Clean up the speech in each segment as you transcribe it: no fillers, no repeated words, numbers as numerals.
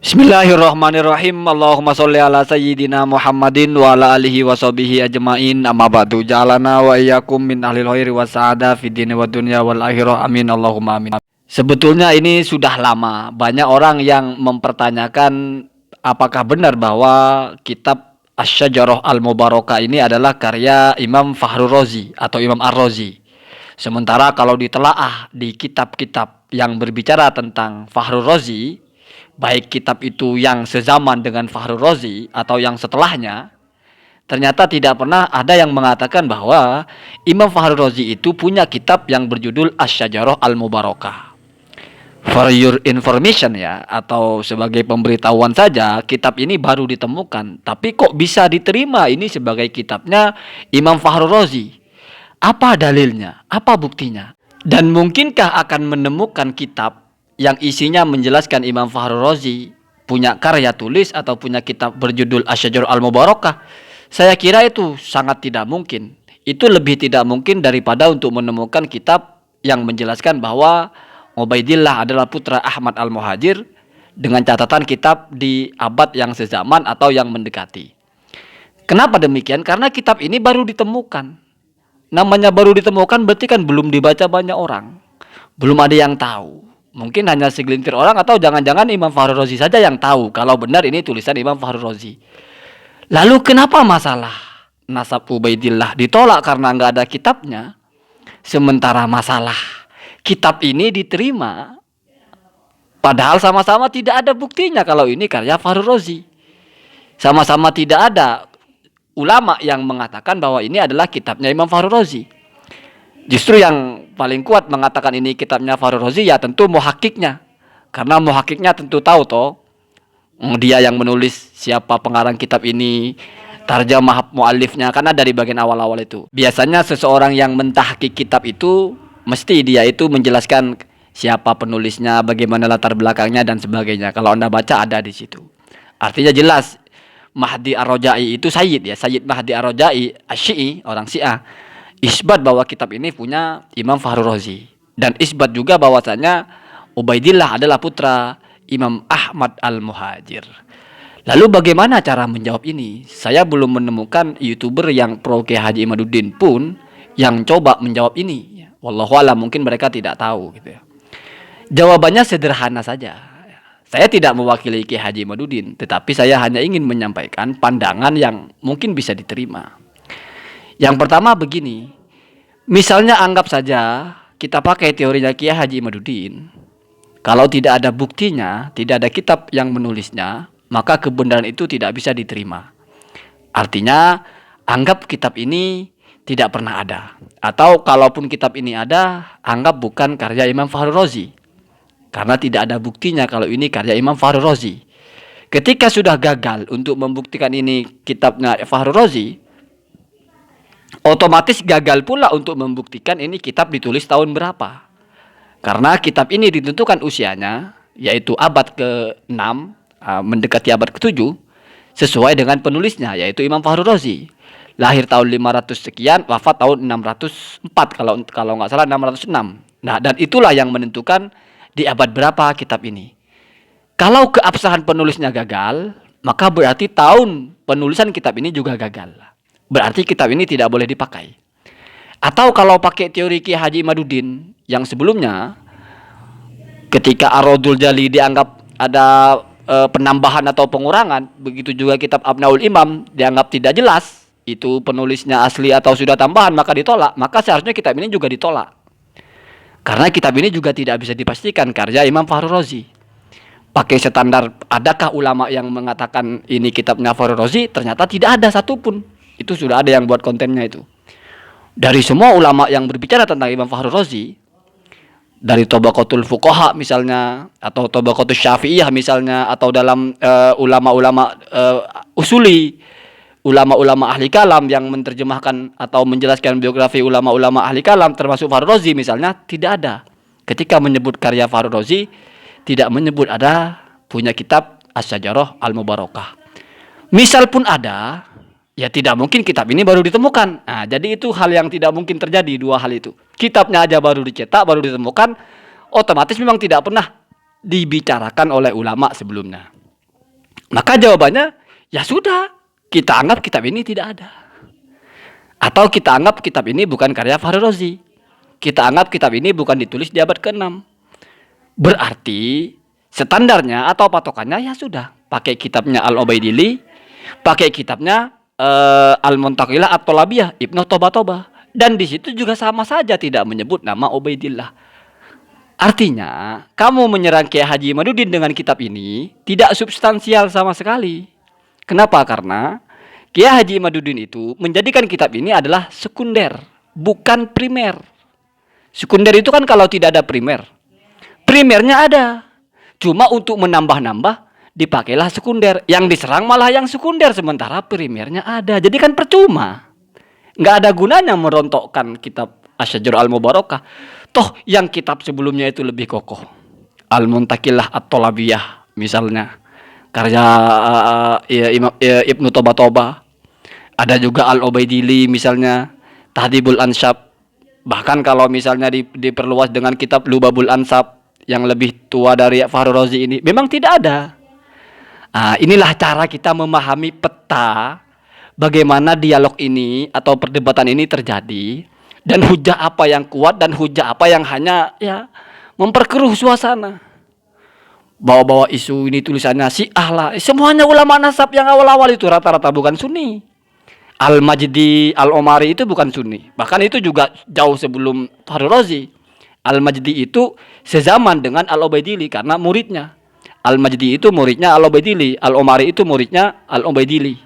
Bismillahirrahmanirrahim. Allahumma sholli ala sayyidina Muhammadin wa ala alihi wa sahbihi ajmain. Amma ba'du. Ja'alana wa iyyakum min ahlil khairi wa sa'ada fid dini wad dunya wal akhirah. Amin Allahumma amin. Sebetulnya ini sudah lama banyak orang yang mempertanyakan apakah benar bahwa kitab Asy-Syajarah Al-Mubarakah ini adalah karya Imam Fakhrur Razi atau Imam Ar-Razi. Sementara kalau ditelaah di kitab-kitab yang berbicara tentang Fakhrur Razi, baik kitab itu yang sezaman dengan Fakhrur Razi atau yang setelahnya, ternyata tidak pernah ada yang mengatakan bahwa Imam Fakhrur Razi itu punya kitab yang berjudul Asy-Syajarah Al-Mubarakah. For your information ya, atau sebagai pemberitahuan saja, kitab ini baru ditemukan, tapi kok bisa diterima ini sebagai kitabnya Imam Fakhrur Razi? Apa dalilnya? Apa buktinya? Dan mungkinkah akan menemukan kitab yang isinya menjelaskan Imam Fakhrur Razi punya karya tulis atau punya kitab berjudul Asy-Syajarah Al-Mubarakah? Saya kira itu sangat tidak mungkin. Itu lebih tidak mungkin daripada untuk menemukan kitab yang menjelaskan bahwa Ubaidillah adalah putra Ahmad Al-Muhajir dengan catatan kitab di abad yang sezaman atau yang mendekati. Kenapa demikian? Karena kitab ini baru ditemukan. Namanya baru ditemukan berarti kan belum dibaca banyak orang. Belum ada yang tahu. Mungkin hanya segelintir orang atau jangan-jangan Imam Fakhrur Razi saja yang tahu kalau benar ini tulisan Imam Fakhrur Razi. Lalu kenapa masalah nasab Ubaidillah ditolak karena nggak ada kitabnya, sementara masalah kitab ini diterima padahal sama-sama tidak ada buktinya kalau ini karya Fakhrur Razi. Sama-sama tidak ada ulama yang mengatakan bahwa ini adalah kitabnya Imam Fakhrur Razi. Justru yang paling kuat mengatakan ini kitabnya Fakhrur Razi ya tentu muhakkiknya. Karena muhakkiknya tentu tahu toh, dia yang menulis siapa pengarang kitab ini, tarjamah muallifnya, karena dari bagian awal-awal itu. Biasanya seseorang yang mentahqiq kitab itu mesti dia itu menjelaskan siapa penulisnya, bagaimana latar belakangnya dan sebagainya. Kalau Anda baca ada di situ. Artinya jelas Mahdi Ar-Raja'i itu Sayyid ya, Sayyid Mahdi Ar-Raja'i Asy-Syi'i, orang Syiah. Isbat bahwa kitab ini punya Imam Fakhrur Razi, dan isbat juga bahwasanya Ubaidillah adalah putra Imam Ahmad Al-Muhajir. Lalu bagaimana cara menjawab ini? Saya belum menemukan YouTuber yang pro Kiai Haji Imaduddin pun yang coba menjawab ini. Wallahu a'lam, mungkin mereka tidak tahu gitu ya. Jawabannya sederhana saja. Saya tidak mewakili Kiai Haji Imaduddin, tetapi saya hanya ingin menyampaikan pandangan yang mungkin bisa diterima. Yang pertama begini, misalnya anggap saja kita pakai teorinya Kiai Haji Imaduddin. Kalau tidak ada buktinya, tidak ada kitab yang menulisnya, maka kebenaran itu tidak bisa diterima. Artinya, anggap kitab ini tidak pernah ada. Atau kalaupun kitab ini ada, anggap bukan karya Imam Fakhrur Razi. Karena tidak ada buktinya kalau ini karya Imam Fakhrur Razi. Ketika sudah gagal untuk membuktikan ini kitabnya Fakhrur Razi, otomatis gagal pula untuk membuktikan ini kitab ditulis tahun berapa. Karena kitab ini ditentukan usianya, yaitu abad ke-6, mendekati abad ke-7, sesuai dengan penulisnya, yaitu Imam Fakhrur Razi. Lahir tahun 500 sekian, wafat tahun 604, kalau nggak salah 606. Nah, dan itulah yang menentukan di abad berapa kitab ini. Kalau keabsahan penulisnya gagal, maka berarti tahun penulisan kitab ini juga gagal. Berarti kitab ini tidak boleh dipakai. Atau kalau pakai teori Kiai Haji Imaduddin yang sebelumnya, ketika Ar-Raddul Jali dianggap ada penambahan atau pengurangan, begitu juga kitab Abnaul Imam dianggap tidak jelas, itu penulisnya asli atau sudah tambahan, maka ditolak. Maka seharusnya kitab ini juga ditolak. Karena kitab ini juga tidak bisa dipastikan karya Imam Fakhrur Razi. Pakai standar, adakah ulama yang mengatakan ini kitabnya Fakhrur Razi? Ternyata tidak ada satupun. Itu sudah ada yang buat kontennya itu. Dari semua ulama yang berbicara tentang Imam Fakhrur Razi, dari Tabaqatul Fuqaha misalnya, atau Tabaqatul Syafi'iyah misalnya, atau dalam ulama-ulama usuli, ulama-ulama ahli kalam yang menerjemahkan atau menjelaskan biografi ulama-ulama ahli kalam termasuk Fakhrur Razi misalnya, tidak ada. Ketika menyebut karya Fakhrur Razi, tidak menyebut ada punya kitab Asy-Syajarah Al-Mubarakah. Misal pun ada, ya tidak mungkin kitab ini baru ditemukan. Nah, jadi itu hal yang tidak mungkin terjadi, dua hal itu. Kitabnya aja baru dicetak, baru ditemukan, otomatis memang tidak pernah dibicarakan oleh ulama sebelumnya. Maka jawabannya, ya sudah, kita anggap kitab ini tidak ada. Atau kita anggap kitab ini bukan karya Fahri Razi. Kita anggap kitab ini bukan ditulis di abad ke-6. Berarti standarnya atau patokannya ya sudah, pakai kitabnya Al-Ubaidilli, pakai kitabnya Al-Muntaqilah atau Labiyah Ibnu Toba. Dan di situ juga sama saja tidak menyebut nama Ubaidillah. Artinya, kamu menyerang Kiai Haji Imaduddin dengan kitab ini tidak substansial sama sekali. Kenapa? Karena Kiai Haji Imaduddin itu menjadikan kitab ini adalah sekunder, bukan primer. Sekunder itu kan kalau tidak ada primer. Primernya ada. Cuma untuk menambah-nambah dipakailah sekunder. Yang diserang malah yang sekunder sementara primernya ada. Jadi kan percuma. Nggak ada gunanya merontokkan kitab Asy-Syajarah Al-Mubarakah. Toh yang kitab sebelumnya itu lebih kokoh. Al-Muntaqilah At-Thalabiyah misalnya. Karya Ibnu Toba. Ada juga Al-Ubaidilli misalnya. Tahdhibul Ansab. Bahkan kalau misalnya diperluas dengan kitab Lubabul Ansab yang lebih tua dari Fahri Razi ini, memang tidak ada. Inilah cara kita memahami peta bagaimana dialog ini atau perdebatan ini terjadi, dan hujah apa yang kuat dan hujah apa yang hanya memperkeruh suasana. Bawa-bawa isu ini tulisannya Syiah lah. Semuanya ulama nasab yang awal-awal itu rata-rata bukan Sunni. Al-Majdi, Al-Omari itu bukan Sunni. Bahkan itu juga jauh sebelum Fahri Razi. Al-Majdi itu sezaman dengan Al-Ubaidilli karena muridnya. Al-Majdi itu muridnya Al-Ubaidilli. Al-Omari itu muridnya Al-Ubaidilli.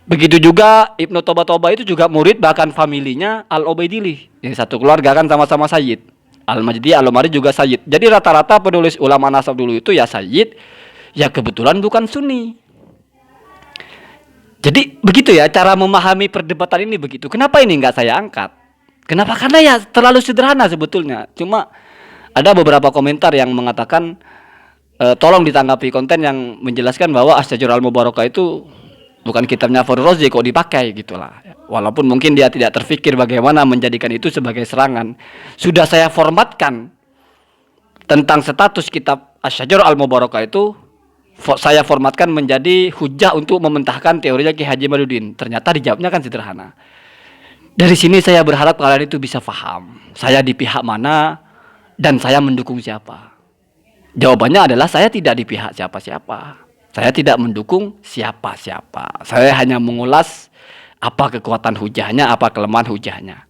Begitu juga Ibnu Toba itu juga murid bahkan familinya Al-Ubaidilli. Yang satu keluarga kan sama-sama Sayyid. Al-Majdi, Al-Omari juga Sayyid. Jadi rata-rata penulis ulama nasab dulu itu ya Sayyid, ya kebetulan bukan Sunni. Jadi begitu ya cara memahami perdebatan ini begitu. Kenapa ini nggak saya angkat? Kenapa? Karena ya terlalu sederhana sebetulnya. Cuma ada beberapa komentar yang mengatakan tolong ditanggapi konten yang menjelaskan bahwa Asy-Syajarah Al-Mubarakah itu bukan kitabnya Fahri Razi kok dipakai gitulah. Walaupun mungkin dia tidak terfikir bagaimana menjadikan itu sebagai serangan. Sudah saya formatkan tentang status kitab Asy-Syajarah Al-Mubarakah itu, saya formatkan menjadi hujah untuk mementahkan teorinya Kiai Haji Imaduddin. Ternyata dijawabnya kan sederhana. Dari sini saya berharap kalian itu bisa paham saya di pihak mana dan saya mendukung siapa. Jawabannya adalah saya tidak di pihak siapa-siapa. Saya tidak mendukung siapa-siapa. Saya hanya mengulas apa kekuatan hujahnya, apa kelemahan hujahnya.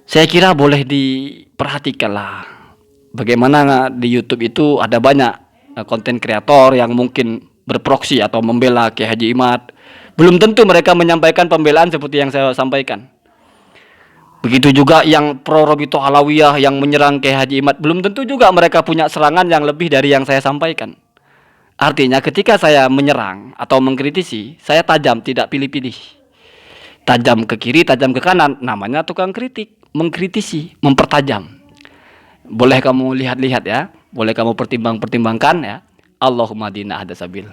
Saya kira boleh diperhatikanlah bagaimana di YouTube itu ada banyak konten kreator yang mungkin berproksi atau membela Kiai Haji Imad. Belum tentu mereka menyampaikan pembelaan seperti yang saya sampaikan. Begitu juga yang pro Robito Alawiyah yang menyerang Kiai Haji Imad, belum tentu juga mereka punya serangan yang lebih dari yang saya sampaikan. Artinya ketika saya menyerang atau mengkritisi, saya tajam, tidak pilih-pilih. Tajam ke kiri, tajam ke kanan, namanya tukang kritik, mengkritisi, mempertajam. Boleh kamu lihat-lihat ya, boleh kamu pertimbangkan ya. Allahumma dina hada sabil.